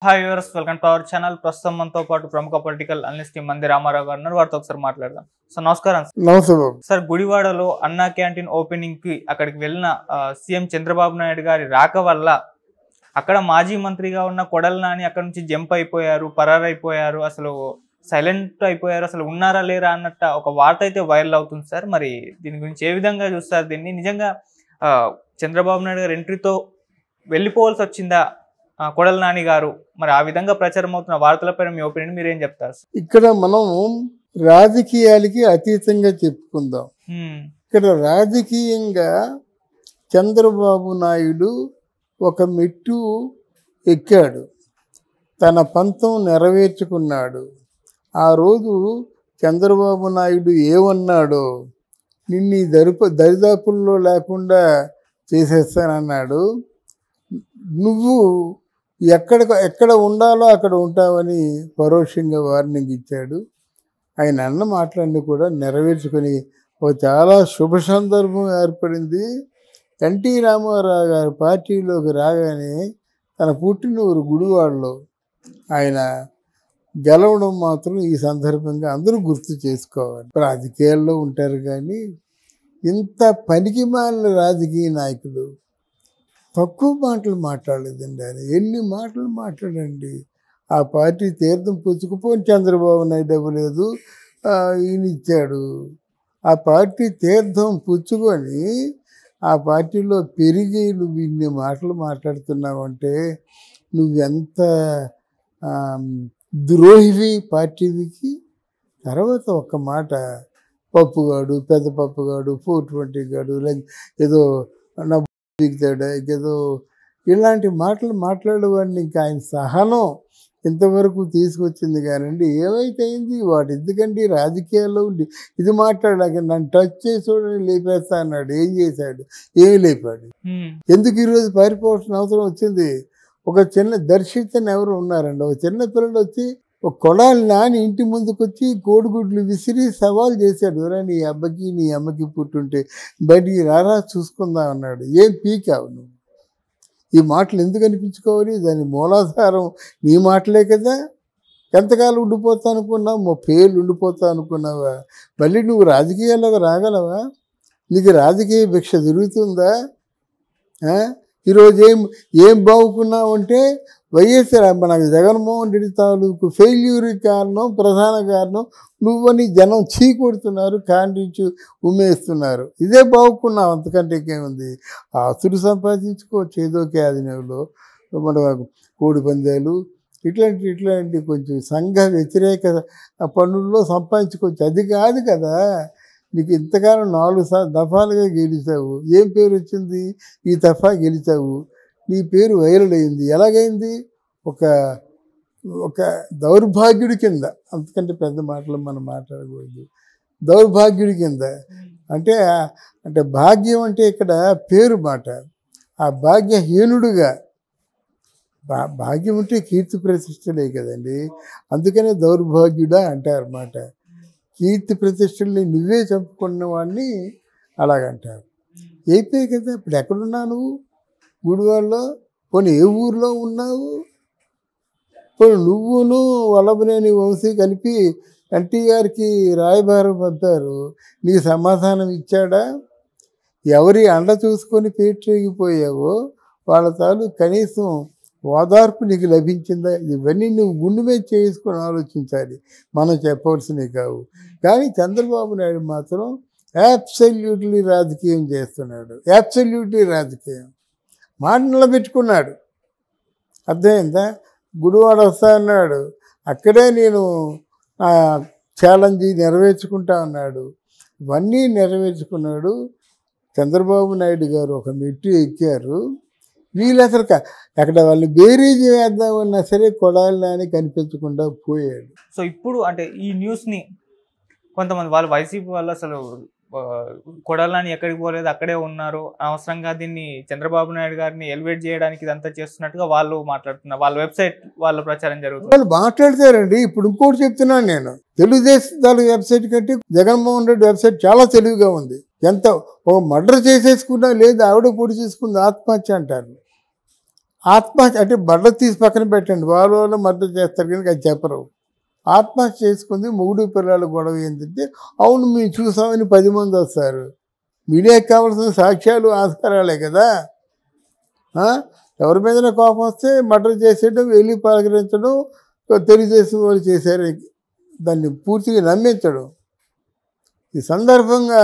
Hi viewers, welcome to our channel. ప్రస్తుతం మనతో పాటు ప్రముఖ పొలిటికల్ అనలిస్ట్ మంది రామారావు గారు ఉన్నారు. వారితో ఒకసారి మాట్లాడదాం. సార్ నమస్కారం. నమస్తే బాబు. సార్, గుడివాడలో అన్నా క్యాంటీన్ ఓపెనింగ్ కి అక్కడికి వెళ్ళిన సీఎం చంద్రబాబు నాయుడు గారి రాక వల్ల అక్కడ మాజీ మంత్రిగా ఉన్న కొడాలి నాని అక్కడ నుంచి జంప్ అయిపోయారు, పరారైపోయారు, అసలు సైలెంట్ అయిపోయారు, అసలు ఉన్నారా లేరా అన్నట్టు ఒక వార్త అయితే వైరల్ అవుతుంది సార్. మరి దీని గురించి ఏ విధంగా చూస్తారు? దీన్ని నిజంగా చంద్రబాబు నాయుడు గారు ఎంట్రీతో వెళ్ళిపోవాల్సి వచ్చిందా కొడాలి నాని గారు? మరి ఆ విధంగా ప్రచారం అవుతున్న వార్తలపైన మీ ఒపీనియన్ మీరేం చెప్తారు? ఇక్కడ మనం రాజకీయాలకి అతీతంగా చెప్పుకుందాం. ఇక్కడ రాజకీయంగా చంద్రబాబు నాయుడు ఒక మెట్టు ఎక్కాడు, తన పంతం నెరవేర్చుకున్నాడు. ఆ రోజు చంద్రబాబు నాయుడు ఏమన్నాడో, నిన్ను దరిదాపుల్లో లేకుండా చేసేస్తానన్నాడు. నువ్వు ఎక్కడ ఉండాలో అక్కడ ఉంటావని పరోక్షంగా వార్నింగ్ ఇచ్చాడు. ఆయన అన్న మాటలన్నీ కూడా నెరవేర్చుకొని ఒక చాలా శుభ సందర్భం ఏర్పడింది. ఎన్టీ రామారావు గారి పార్టీలోకి రాగానే తన పుట్టినూరు గుడివాడలో ఆయన గెలవడం మాత్రం ఈ సందర్భంగా అందరూ గుర్తు చేసుకోవాలి. రాజకీయాల్లో ఉంటారు కానీ ఇంత పనికిమాలిన రాజకీయ నాయకులు తక్కువ మాటలు మాట్లాడలేదండి. ఆయన ఎన్ని మాటలు మాట్లాడండి. ఆ పార్టీ తీర్థం పుచ్చుకుపోని చంద్రబాబు నాయుడు ఇవ్వలేదు, ఈయన ఇచ్చాడు. ఆ పార్టీ తీర్థం పుచ్చుకొని ఆ పార్టీలో పెరిగి నువ్వు ఇన్ని మాటలు మాట్లాడుతున్నావంటే నువ్వెంత ద్రోహివి పార్టీకి. తర్వాత ఒక్క మాట, పప్పుగాడు, పెద్ద పప్పుగాడు, 420 గాడు, ఏదో ఏదో ఇలాంటి మాటలు మాట్లాడేవాడిని ఇంకా ఆయన సహనం ఇంతవరకు తీసుకొచ్చింది కానండి. ఏమైతే అయింది వాటి ఎందుకండి రాజకీయాల్లో ఉండి ఇది మాట్లాడాక నన్ను టచ్ చేసి చూడని లేపేస్తా అన్నాడు. ఏం చేశాడు? ఏమి లేపాడు? ఎందుకు ఈరోజు పారిపోవాల్సిన అవసరం వచ్చింది? ఒక చిన్న దర్శించని ఎవరు ఉన్నారండి, ఒక చిన్న పిల్లలు వచ్చి ఒక కొడాలి నాని ఇంటి ముందుకు వచ్చి కోడిగుడ్లు విసిరి సవాల్ చేశాడు. నీ అబ్బకి నీ అమ్మకి పుట్టుంటే బయటికి రారా చూసుకుందాం అన్నాడు. ఏం పీకావు నువ్వు? ఈ మాటలు ఎందుకు అనిపించుకోవాలి? దాని మూలాధారం నీ మాటలే కదా. ఎంతకాలం ఉండిపోతా అనుకున్నావు? 30 ఏళ్ళు ఉండిపోతా అనుకున్నావా? మళ్ళీ నువ్వు రాజకీయాల్లోకి రాగలవా? నీకు రాజకీయ భిక్ష తిరుగుతుందా? ఈరోజు ఏం బాగుకున్నావు అంటే వైఎస్ఆర్ మనకు జగన్మోహన్ రెడ్డి తాలూకు ఫెయిల్యూర్కి కారణం, ప్రధాన కారణం నువ్వని జనం చీకొడుతున్నారు, ఖండించి ఉమ్మేస్తున్నారు. ఇదే బాగుకున్నావు, అంతకంటే ఇంకేముంది? ఆస్తులు సంపాదించుకోవచ్చు ఏదో క్యాదినెలో, మన కోడి పందాలు ఇట్లాంటి కొంచెం సంఘ వ్యతిరేక పనుల్లో సంపాదించుకోవచ్చు. అది కాదు కదా. నీకు ఇంతకాలం 4 దఫాలుగా గెలిచావు. ఏం పేరు వచ్చింది? ఈ దఫా గెలిచావు, నీ పేరు వైరల్ అయింది. ఎలాగైంది? ఒక దౌర్భాగ్యుడి కింద. అంతకంటే పెద్ద మాటలు మనం మాట్లాడకూడదు. దౌర్భాగ్యుడి కింద అంటే భాగ్యం అంటే ఇక్కడ పేరు మాట. ఆ భాగ్యహీనుడుగా, భాగ్యం అంటే కీర్తి ప్రతిష్టలే కదండి. అందుకనే దౌర్భాగ్యుడా అంటారన్నమాట. కీర్తి ప్రతిష్టల్ని నువ్వే చంపుకున్న వాడిని అలాగంటారు. అయిపోయి కదా. ఇప్పుడు ఎక్కడున్నావు నువ్వు? గుడివాడలో. పోనీ ఏ ఊర్లో ఉన్నావు? పోనీ నువ్వును వల్లభనేని వంశీ కలిపి ఎన్టీఆర్కి రాయబారం పంపారు. నీకు సమాధానం ఇచ్చాడా? ఎవరి అండ చూసుకొని పేటరేగిపోయావో వాళ్ళ తాలూ కనీసం ఓదార్పు నీకు లభించిందా? ఇవన్నీ నువ్వు గుండె మీద చేసుకొని ఆలోచించాలి, మనం చెప్పవలసినవి కావు. కానీ చంద్రబాబు నాయుడు మాత్రం యాబ్సల్యూట్లీ రాజకీయం చేస్తున్నాడు. యాబ్సల్యూట్లీ రాజకీయం. మాట నిలబెట్టుకున్నాడు. అర్థమైందా? గుడివాడ వస్తా అన్నాడు, అక్కడే నేను ఛాలెంజ్ నెరవేర్చుకుంటా అన్నాడు. ఇవన్నీ నెరవేర్చుకున్నాడు. చంద్రబాబు నాయుడు గారు ఒక మెట్టు ఎక్కారు. వీళ్ళు అసలు అక్కడ వాళ్ళు బేరీజ్ వేద్దామన్నా సరే కొడాలి నాని కనిపించకుండా పోయాడు. సో ఇప్పుడు అంటే ఈ న్యూస్ని కొంతమంది వాళ్ళు వైసీపీ వాళ్ళు అసలు కొడాలి నాని ఎక్కడికి పోలేదు, అక్కడే ఉన్నారు, అనవసరంగా దీన్ని చంద్రబాబు నాయుడు గారిని ఎలివేట్ చేయడానికి ఇదంతా చేస్తున్నట్టుగా వాళ్ళు మాట్లాడుతున్నారు. వాళ్ళ వెబ్సైట్ వాళ్ళ ప్రచారం జరుగుతుంది. వాళ్ళు మాట్లాడతారండి. ఇప్పుడు ఇంకోటి చెప్తున్నాను నేను, తెలుగుదేశం వెబ్సైట్ కంటే జగన్మోహన్ రెడ్డి వెబ్సైట్ చాలా తెలివిగా ఉంది. ఎంత ఒక మర్డర్ చేసేసుకున్నా లేదు, ఆవిడ పొడి చేసుకుంది ఆత్మహత్య అంటారు. ఆత్మహత్య అంటే బట్ట తీసి పక్కన పెట్టండి, వాళ్ళు మద్దతు చేస్తారు కనుక అది చెప్పరు. ఆత్మహత్య చేసుకుంది మొగుడు పిల్లల గొడవ ఏంటంటే, అవును మేము చూసామని 10 మంది వస్తారు. మీడియాకి కావాల్సిన సాక్ష్యాలు ఆధారాలే కదా. ఎవరి మీదైనా కోపం వస్తే మర్డర్ చేసేయడం, వెళ్ళి పలకరించడం, తెలుగుదేశం వాళ్ళు చేశారు దాన్ని పూర్తిగా నమ్మించడం. ఈ సందర్భంగా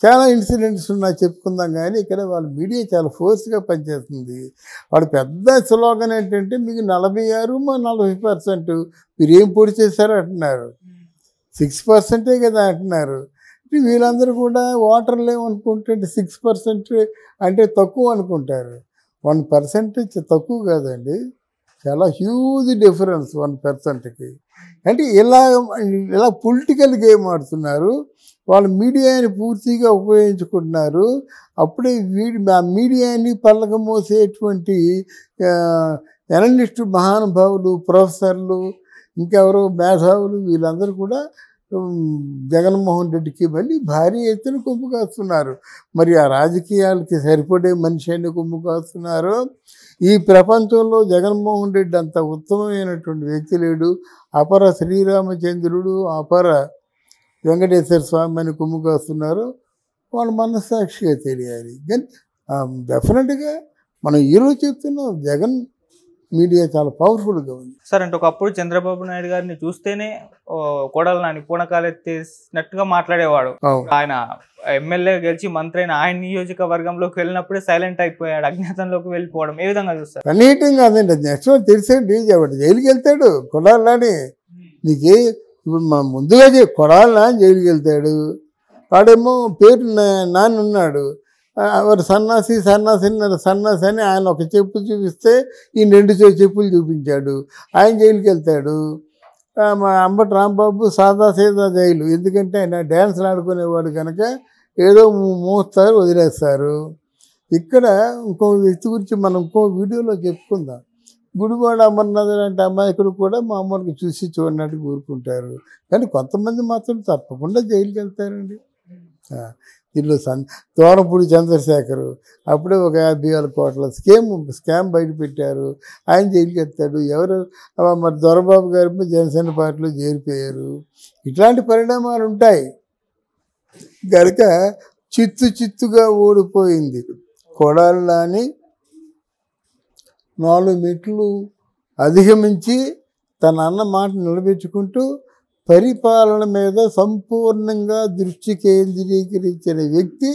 చాలా ఇన్సిడెంట్స్ ఉన్నాయి చెప్పుకుందాం, కానీ ఇక్కడ వాళ్ళ మీడియా చాలా ఫోర్స్గా పనిచేస్తుంది. వాడు పెద్ద స్లోగన్ ఏంటంటే, మీకు 46 మా 40% మీరు ఏం పొడి చేశారో అంటున్నారు. 6% కదా అంటున్నారు. వీళ్ళందరూ కూడా ఓటర్లు ఏమనుకుంటే 6% అంటే తక్కువ అనుకుంటారు. 1% తక్కువ కాదండి, చాలా హ్యూజ్ డిఫరెన్స్ 1%కి. అంటే ఇలా పొలిటికల్ గేమ్ ఆడుతున్నారు. వాళ్ళు మీడియాని పూర్తిగా ఉపయోగించుకుంటున్నారు. అప్పుడే ఆ మీడియాని పల్లక మోసేటువంటి ఎనలిస్టు మహానుభావులు, ప్రొఫెసర్లు, ఇంకెవరో మేధావులు వీళ్ళందరూ కూడా జగన్మోహన్ రెడ్డికి మళ్ళీ భారీ ఎత్తున కొమ్ము కాస్తున్నారు. మరి ఆ రాజకీయాలకి సరిపడే మనిషి అని కొమ్ము కాస్తున్నారు. ఈ ప్రపంచంలో జగన్మోహన్ రెడ్డి అంత ఉత్తమమైనటువంటి వ్యక్తి లేడు. అపర శ్రీరామచంద్రుడు, అపర వెంకటేశ్వర స్వామి అని కొమ్ము కాస్తున్నారు. వాళ్ళ మనస్సాక్షిగా తెలియాలి. కానీ డెఫినెట్గా మనం ఈరోజు చెప్తున్నాం, జగన్ మీడియా చాలా పవర్ఫుల్గా ఉంది సార్. అంటే ఒకప్పుడు చంద్రబాబు నాయుడు గారిని చూస్తేనే కొడాలి నాని పూనకాలెత్తేసినట్టుగా మాట్లాడేవాడు. ఆయన ఎమ్మెల్యే గెలిచి మంత్రి అయిన ఆయన నియోజకవర్గంలోకి వెళ్ళినప్పుడే సైలెంట్ అయిపోయాడు, అజ్ఞాతంలోకి వెళ్ళిపోవడం. ఏ విధంగా చూస్తారు? అన్నిటిం కాదండి, నెక్స్ట్ తెలిసేది జైలుకి వెళ్తాడు కొడాలి నాని. నీకు ఇప్పుడు మనం ముందుగా కొడాలి నాని జైలుకి వెళ్తాడు. వాడేమో పేరు నాని ఉన్నాడు, వాడు సన్నాసి అని ఆయన ఒక చెప్పు చూపిస్తే ఈ 2 చెప్పులు చూపించాడు. ఆయన జైలుకి వెళ్తాడు. మా అంబటి రాంబాబు సాదాసీదా జైలు, ఎందుకంటే ఆయన డ్యాన్స్లు ఆడుకునేవాడు కనుక ఏదో మోస్తారు, వదిలేస్తారు. ఇక్కడ ఇంకో వ్యక్తి గురించి మనం ఇంకో వీడియోలో చెప్పుకుందాం. గుడివాడ అమర్నాథ్ లాంటి అమాయకుడు కూడా మామూలుగా చూసి చూడనట్టు కూరుకుంటారు. కానీ కొంతమంది మాత్రం తప్పకుండా జైలుకి వెళ్తారండి. దీనిలో దోరపూడి చంద్రశేఖర్ అప్పుడే ఒక 50,000 కోట్ల స్కామ్ బయట పెట్టారు, ఆయన జైలుకి వెళ్తాడు. ఎవరు మరి దొరబాబు గారు జనసేన పార్టీలో చేరిపోయారు. ఇట్లాంటి పరిణామాలు ఉంటాయి కనుక చిత్తుగా ఓడిపోయింది కొడాలి నాని. 4 మెట్లు అధిగమించి తన అన్న మాట నిలబెట్టుకుంటూ పరిపాలన మీద సంపూర్ణంగా దృష్టి కేంద్రీకరించిన వ్యక్తి